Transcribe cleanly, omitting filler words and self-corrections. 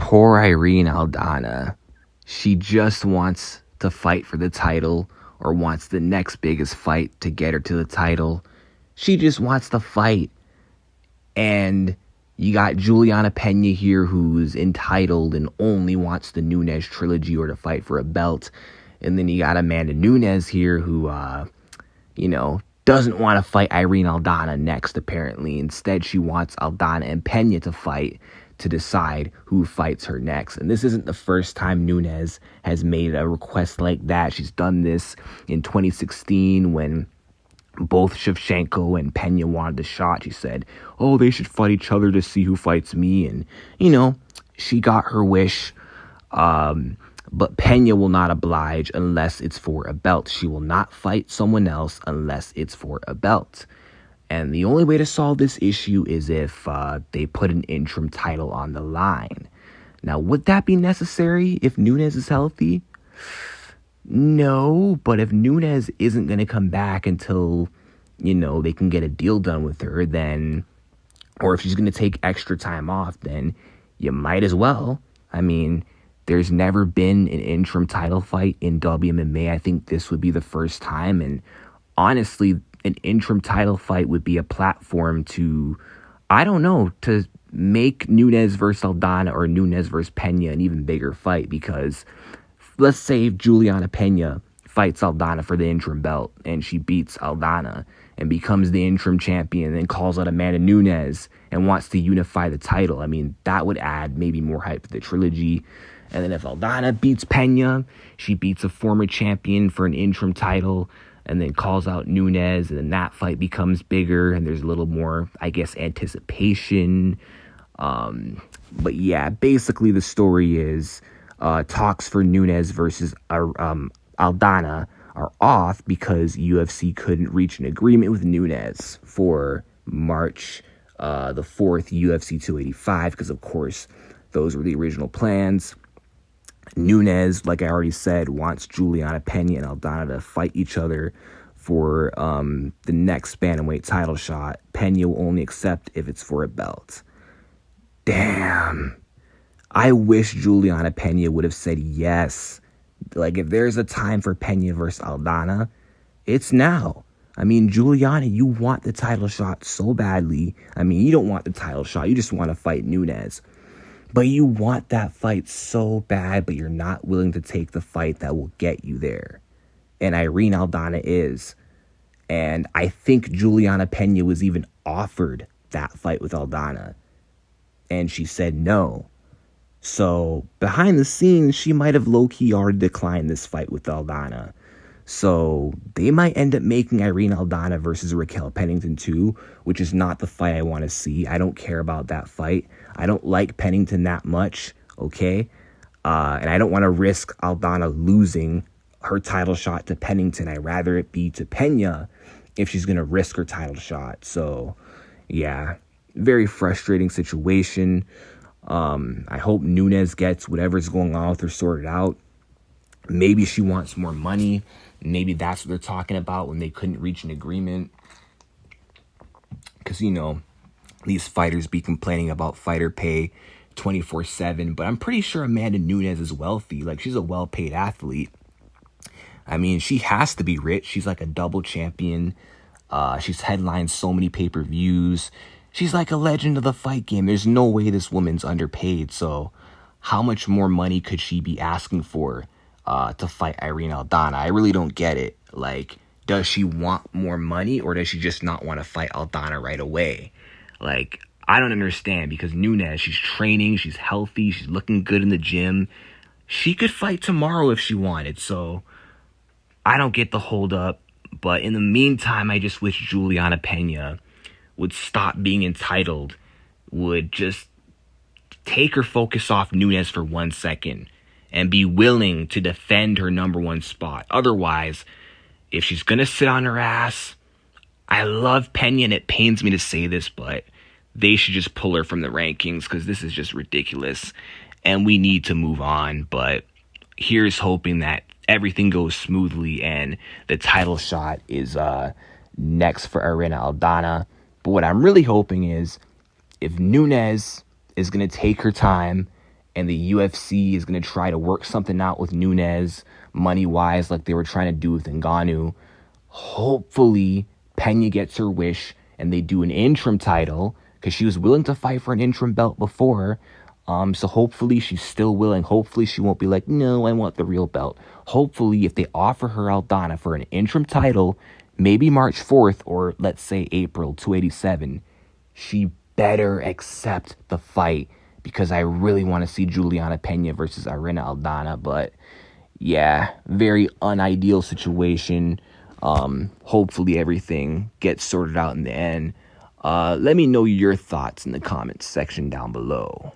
Poor Irene Aldana. She just wants to fight for the title or wants the next biggest fight to get her to the title. She just wants to fight. And you got Juliana Peña here, who's entitled and only wants the Nunes trilogy or to fight for a belt. And then you got Amanda Nunes here who, doesn't want to fight Irene Aldana next, apparently. Instead, she wants Aldana and Peña to fight to decide who fights her next. And this isn't the first time Nunes has made a request like that. She's done this in 2016 when both Shevchenko and Peña wanted the shot. She said, oh, they should fight each other to see who fights me. And, she got her wish. But Peña will not oblige unless it's for a belt. She will not fight someone else unless it's for a belt. And the only way to solve this issue is if they put an interim title on the line. Now, would that be necessary if Nunes is healthy? No, but if Nunes isn't going to come back until, they can get a deal done with her, then, or if she's going to take extra time off, then you might as well. I mean, there's never been an interim title fight in WMMA. I think this would be the first time. And honestly, an interim title fight would be a platform to, to make Nunes versus Aldana or Nunes versus Peña an even bigger fight. Because let's say Juliana Peña fights Aldana for the interim belt and she beats Aldana and becomes the interim champion and then calls out Amanda Nunes and wants to unify the title. I mean, that would add maybe more hype to the trilogy. And then if Aldana beats Peña, she beats a former champion for an interim title and then calls out Nunes, and then that fight becomes bigger and there's a little more, anticipation. But yeah, basically the story is talks for Nunes versus Aldana are off because UFC couldn't reach an agreement with Nunes for March the 4th, UFC 285, because of course those were the original plans. Nunes, like I already said, wants Juliana Peña and Aldana to fight each other for the next bantamweight title shot. Peña will only accept if it's for a belt. Damn. I wish Juliana Peña would have said yes. Like, if there's a time for Peña versus Aldana, it's now. I mean, Juliana, you want the title shot so badly. I mean, you don't want the title shot. You just want to fight Nunes. But you want that fight so bad, but you're not willing to take the fight that will get you there. And Irene Aldana is. And I think Juliana Peña was even offered that fight with Aldana. And she said no. So behind the scenes, she might have low-key already declined this fight with Aldana. So they might end up making Irene Aldana versus Raquel Pennington too, which is not the fight I want to see. I don't care about that fight. I don't like Pennington that much, okay? And I don't want to risk Aldana losing her title shot to Pennington. I'd rather it be to Peña if she's going to risk her title shot. So, yeah, very frustrating situation. I hope Nunes gets whatever's going on with her sorted out. Maybe she wants more money. Maybe that's what they're talking about when they couldn't reach an agreement. Because, these fighters be complaining about fighter pay 24/7. But I'm pretty sure Amanda Nunes is wealthy. Like, she's a well-paid athlete. I mean, she has to be rich. She's like a double champion. She's headlined so many pay-per-views. She's like a legend of the fight game. There's no way this woman's underpaid. So how much more money could she be asking for to fight Irene Aldana? I really don't get it. Like, does she want more money or does she just not want to fight Aldana right away? Like, I don't understand, because Nunes, she's training, she's healthy, she's looking good in the gym. She could fight tomorrow if she wanted. So I don't get the hold up. But in the meantime, I just wish Juliana Peña would stop being entitled, would just take her focus off Nunes for 1 second and be willing to defend her number one spot. Otherwise, if she's going to sit on her ass, I love Peña, and it pains me to say this, but they should just pull her from the rankings because this is just ridiculous and we need to move on. But here's hoping that everything goes smoothly and the title shot is next for Irene Aldana. But what I'm really hoping is if Nunes is going to take her time and the UFC is going to try to work something out with Nunes money-wise like they were trying to do with Ngannou. Hopefully, Peña gets her wish and they do an interim title because she was willing to fight for an interim belt before. So hopefully she's still willing. Hopefully she won't be like, no, I want the real belt. Hopefully if they offer her Aldana for an interim title, maybe March 4th or let's say April 287, she better accept the fight because I really want to see Juliana Peña versus Irina Aldana. But yeah, very unideal situation. Hopefully everything gets sorted out in the end. Let me know your thoughts in the comments section down below.